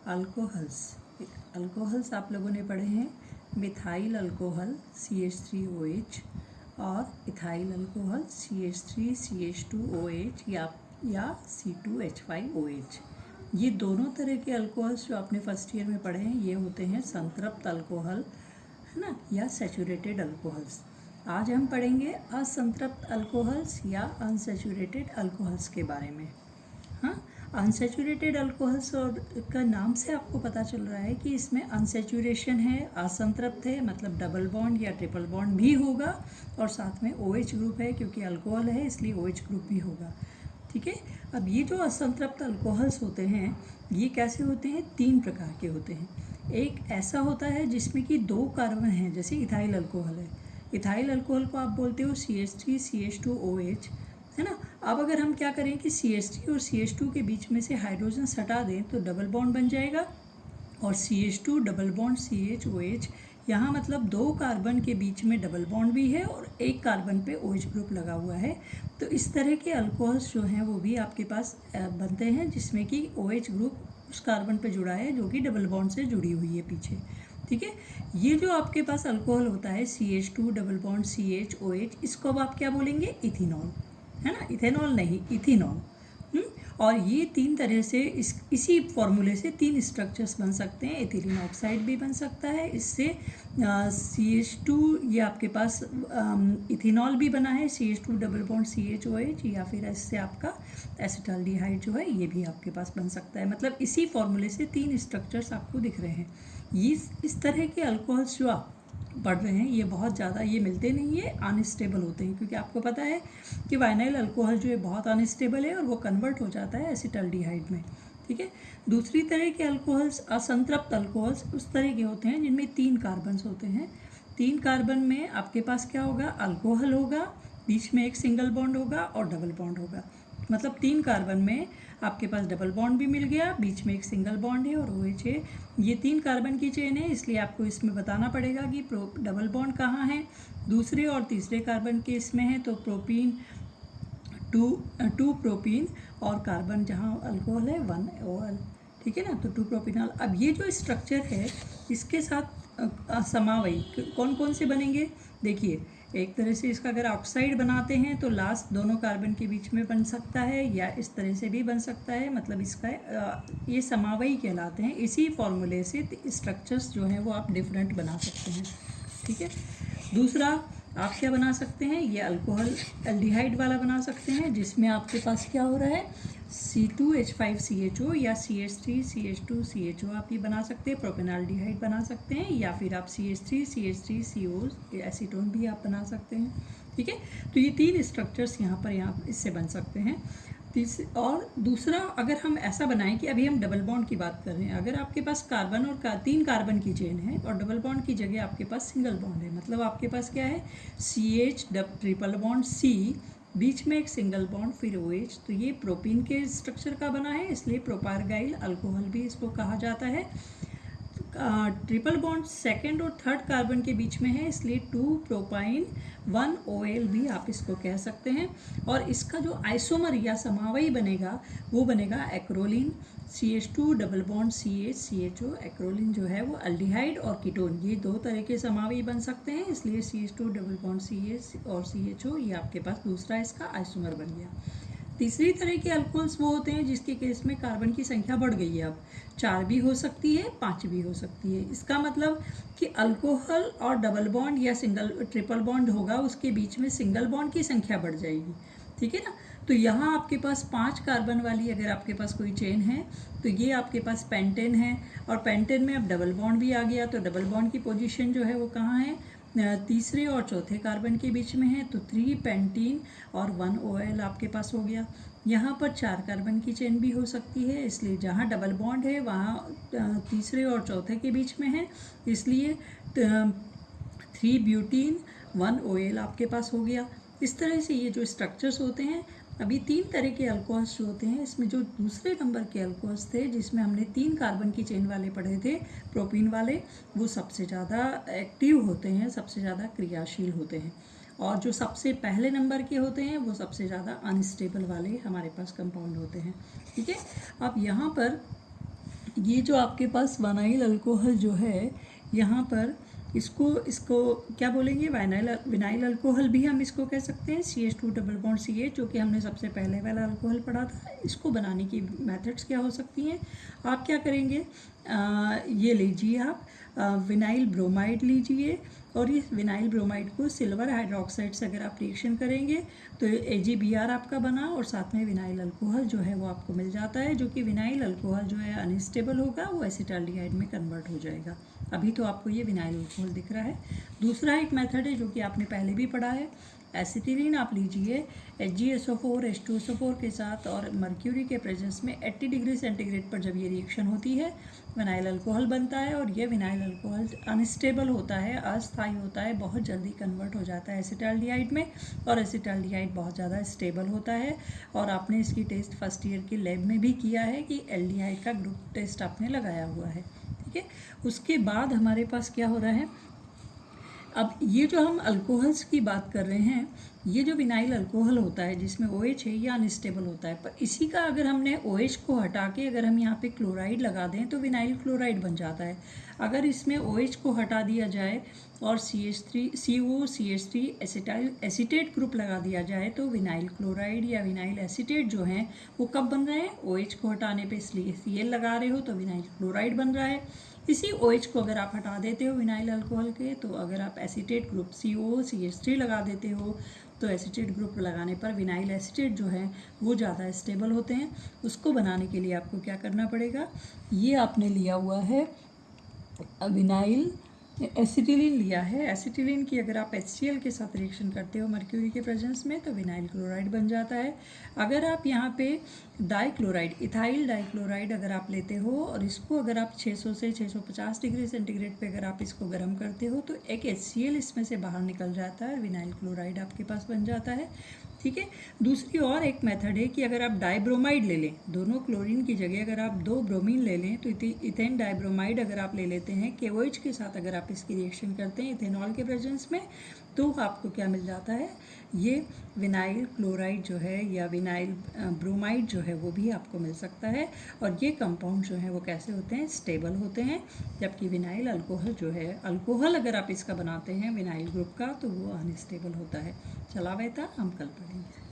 Alcohols. Alcohols आप लोगों ने पढ़े हैं मिथाइल अल्कोहल CH3OH और इथाइल अल्कोहल CH3CH2OH या C2H5OH। ये दोनों तरह के अल्कोहल्स जो आपने फर्स्ट ईयर में पढ़े हैं ये होते हैं संतृप्त अल्कोहल, है ना, या सैचुरेटेड अल्कोहल्स। आज हम पढ़ेंगे असंतृप्त अल्कोहल्स या अनसैचुरेटेड अल्कोहल्स के बारे में। हाँ, अनसैचुरेटेड अल्कोहल्स और का नाम से आपको पता चल रहा है कि इसमें अनसैचुरेशन है, असंतृप्त है, मतलब डबल बॉन्ड या ट्रिपल बॉन्ड भी होगा और साथ में OH ग्रुप है, क्योंकि अल्कोहल है इसलिए OH ग्रुप भी होगा। ठीक है। अब ये जो असंतृप्त अल्कोहल्स होते हैं ये कैसे होते हैं? 3 प्रकार के होते हैं। एक ऐसा होता है जिसमें कि 2 कार्बन हैं, जैसे इथाइल अल्कोहल है। इथाइल अल्कोहल को आप बोलते हो CH3CH2OH, है ना। अब अगर हम क्या करें कि CH3 और CH2 के बीच में से हाइड्रोजन हटा दें तो डबल बॉन्ड बन जाएगा और CH2 डबल बॉन्ड CHOH, यहाँ मतलब 2 कार्बन के बीच में डबल बॉन्ड भी है और एक कार्बन पे OH ग्रुप लगा हुआ है। तो इस तरह के अल्कोहल्स जो हैं वो भी आपके पास बनते हैं जिसमें कि OH ग्रुप उस कार्बन पे जुड़ा है जो कि डबल बॉन्ड से जुड़ी हुई है पीछे। ठीक है। ये जो आपके पास अल्कोहल होता है CH2 डबल बॉन्ड CHOH, इसको अब आप क्या बोलेंगे? इथेनॉल, है ना। इथेनॉल नहीं, इथेनॉल। और ये 3 तरह से इसी फॉर्मूले से 3 स्ट्रक्चर्स बन सकते हैं। एथिलीन ऑक्साइड भी बन सकता है इससे। CH2 ये आपके पास इथेनॉल भी बना है CH2 डबल बॉन्ड CHOH, या फिर इससे आपका एसिटाल्डिहाइड जो है ये भी आपके पास बन सकता है। मतलब इसी फॉर्मूले से 3 स्ट्रक्चर्स आपको दिख रहे हैं। ये इस तरह के अल्कोहल्स जो आप पढ़ रहे हैं ये बहुत ज़्यादा ये मिलते नहीं है, अनस्टेबल होते हैं, क्योंकि आपको पता है कि वाइनाइल अल्कोहल जो है बहुत अनस्टेबल है और वो कन्वर्ट हो जाता है एसिटाल्डिहाइड में। ठीक है। दूसरी तरह के अल्कोहल्स, असंतृप्त अल्कोहल्स, उस तरह के होते हैं जिनमें 3 कार्बन्स होते हैं। 3 कार्बन में आपके पास क्या होगा? अल्कोहल होगा, बीच में एक सिंगल बॉन्ड होगा और डबल बॉन्ड होगा। मतलब 3 कार्बन में आपके पास डबल बॉन्ड भी मिल गया, बीच में एक सिंगल बॉन्ड है और OH है। ये 3 कार्बन की चेन है, इसलिए आपको इसमें बताना पड़ेगा कि डबल बॉन्ड कहाँ है। दूसरे और तीसरे कार्बन के इसमें है तो प्रोपीन, 2 प्रोपीन और कार्बन जहाँ अल्कोहल है 1 OL। ठीक है ना, तो 2 प्रोपीनॉल। अब ये जो स्ट्रक्चर है इसके साथ समावयी कौन कौन से बनेंगे? देखिए, एक तरह से इसका अगर ऑक्साइड बनाते हैं तो लास्ट दोनों कार्बन के बीच में बन सकता है, या इस तरह से भी बन सकता है। मतलब इसका ये समावयी कहलाते हैं। इसी फॉर्मूले से स्ट्रक्चर्स जो हैं वो आप डिफरेंट बना सकते हैं। ठीक है। दूसरा आप क्या बना सकते हैं? ये अल्कोहल एल्डिहाइड वाला बना सकते हैं जिसमें आपके पास क्या हो रहा है? C2H5CHO या CH3CH2CHO आप ये बना सकते हैं। प्रोपेनॉल्डिहाइड बना सकते हैं, या फिर आप CH3CH3CO एसीटोन भी आप बना सकते हैं। ठीक है। तो ये 3 स्ट्रक्चर्स यहाँ इससे बन सकते हैं। और दूसरा, अगर हम ऐसा बनाएं कि अभी हम डबल बॉन्ड की बात कर रहे हैं, अगर आपके पास कार्बन और 3 कार्बन की चेन है और डबल बॉन्ड की जगह आपके पास सिंगल बॉन्ड है, मतलब आपके पास क्या है? CH ट्रिपल बॉन्ड C, बीच में एक सिंगल बॉन्ड, फिर OH। तो ये प्रोपीन के स्ट्रक्चर का बना है, इसलिए प्रोपारगाइल अल्कोहल भी इसको कहा जाता है। ट्रिपल बॉन्ड सेकंड और थर्ड कार्बन के बीच में है, इसलिए 2 प्रोपाइन 1 OL भी आप इसको कह सकते हैं। और इसका जो आइसोमर या समावयी बनेगा वो बनेगा acrolein, CH2 double bond CH acrolein जो है वो एल्डिहाइड और कीटोन, ये 2 तरह के समावयी बन सकते हैं, इसलिए CH2 डबल बॉन्ड CH और CHO ये आपके पास दूसरा इसका आइसोमर बन गया। तीसरी तरह के अल्कोहल्स वो होते हैं जिसके केस में कार्बन की संख्या बढ़ गई है, अब 4 भी हो सकती है, 5 भी हो सकती है। इसका मतलब कि अल्कोहल और डबल बॉन्ड या ट्रिपल बॉन्ड होगा, उसके बीच में सिंगल बॉन्ड की संख्या बढ़ जाएगी। ठीक है ना। तो यहाँ आपके पास 5 कार्बन वाली अगर आपके पास कोई चेन है तो ये आपके पास पेंटेन है, और पेंटेन में अब डबल बॉन्ड भी आ गया, तो डबल बॉन्ड की पोजीशन जो है वो कहाँ है? तीसरे और चौथे कार्बन के बीच में है, तो 3 पेंटीन और 1 OL आपके पास हो गया। यहाँ पर 4 कार्बन की चेन भी हो सकती है, इसलिए जहाँ डबल बॉन्ड है वहाँ तीसरे और चौथे के बीच में है, इसलिए 3 ब्यूटीन 1 OL आपके पास हो गया। इस तरह से ये जो स्ट्रक्चर्स होते हैं, अभी 3 तरह के अल्कोहल्स जो होते हैं, इसमें जो दूसरे नंबर के अल्कोहल्स थे जिसमें हमने 3 कार्बन की चेन वाले पढ़े थे, प्रोपीन वाले, वो सबसे ज़्यादा एक्टिव होते हैं, सबसे ज़्यादा क्रियाशील होते हैं। और जो सबसे पहले नंबर के होते हैं वो सबसे ज़्यादा अनस्टेबल वाले हमारे पास कंपाउंड होते हैं। ठीक है। अब यहाँ पर ये जो आपके पास विनाइल अल्कोहल जो है, यहाँ पर इसको क्या बोलेंगे, विनाइल अल्कोहल भी हम इसको कह सकते हैं, CH2 डबल बॉन्ड CH, जो कि हमने सबसे पहले वाला अल्कोहल पढ़ा था। इसको बनाने की मेथड्स क्या हो सकती हैं? आप क्या करेंगे, ये लीजिए आप विनाइल ब्रोमाइड लीजिए, और इस विनाइल ब्रोमाइड को सिल्वर हाइड्रोक्साइड से अगर आप रिएक्शन करेंगे तो AgBr आपका बना, और साथ में विनाइल अल्कोहल जो है वो आपको मिल जाता है, जो कि विनाइल अल्कोहल जो है अनस्टेबल होगा, वो एसिटाल्डिहाइड में कन्वर्ट हो जाएगा। अभी तो आपको ये विनाइल अल्कोहल दिख रहा है। दूसरा एक मेथड है जो कि आपने पहले भी पढ़ा है, एसिटिलीन आप लीजिए HgSO4 H2SO4 के साथ, और मर्क्यूरी के प्रेजेंस में 80 डिग्री सेंटीग्रेड पर जब ये रिएक्शन होती है विनाइल अल्कोहल बनता है, और ये विनाइल अल्कोहल अनस्टेबल होता है, अस्थायी होता है, बहुत जल्दी कन्वर्ट हो जाता है एसिटाल्डिहाइड में, और एसिटाल्डिहाइड बहुत ज़्यादा स्टेबल होता है। और आपने इसकी टेस्ट फर्स्ट ईयर के लैब में भी किया है कि एल्डिहाइड का ग्रुप टेस्ट आपने लगाया हुआ है, ठीक है। उसके बाद हमारे पास क्या हो रहा है, अब ये जो हम अल्कोहल्स की बात कर रहे हैं, ये जो विनाइल अल्कोहल होता है जिसमें OH है, ये अनस्टेबल होता है, पर इसी का अगर हमने OH को हटा के अगर हम यहाँ पे क्लोराइड लगा दें तो विनाइल क्लोराइड बन जाता है। अगर इसमें OH को हटा दिया जाए और COCH3 एसिटेट ग्रुप लगा दिया जाए तो विनाइल क्लोराइड या विनाइल एसिटेट जो हैं वो कब बन रहे हैं, OH को हटाने पे, इसलिए Cl लगा रहे हो तो विनाइल क्लोराइड बन रहा है। इसी OH को अगर आप हटा देते हो विनाइल अल्कोहल के, तो अगर आप एसिटेट ग्रुप COCH3 लगा देते हो तो एसिटेट ग्रुप लगाने पर विनाइल एसिटेट जो है वो ज़्यादा स्टेबल होते हैं। उसको बनाने के लिए आपको क्या करना पड़ेगा, ये आपने लिया हुआ है विनाइल एसिटिलीन लिया है। एसिटिलीन की अगर आप HCl के साथ रिएक्शन करते हो मर्क्यूरी के प्रेजेंस में तो विनाइल क्लोराइड बन जाता है। अगर आप यहाँ पे डाइक्लोराइड, इथाइल डाइक्लोराइड अगर आप लेते हो और इसको अगर आप 600 से 650 डिग्री सेंटीग्रेड पे अगर आप इसको गर्म करते हो तो एक HCl इसमें से बाहर निकल जाता है, विनाइल क्लोराइड आपके पास बन जाता है, ठीक है। दूसरी और एक मेथड है कि अगर आप डाइब्रोमाइड ले लें, दोनों क्लोरीन की जगह अगर आप 2 ब्रोमीन ले लें तो इथेन डाइब्रोमाइड अगर आप ले लेते हैं KOH के साथ, अगर आप इसकी रिएक्शन करते हैं इथेनॉल के प्रेजेंस में, तो आपको क्या मिल जाता है, ये विनाइल क्लोराइड जो है या विनाइल ब्रोमाइड जो है वो भी आपको मिल सकता है। और ये कंपाउंड जो है वो कैसे होते हैं, स्टेबल होते हैं, जबकि विनाइल अल्कोहल जो है, अल्कोहल अगर आप इसका बनाते हैं विनाइल ग्रुप का तो वो अनस्टेबल होता है। चला बेटा, हम कल पढ़ेंगे।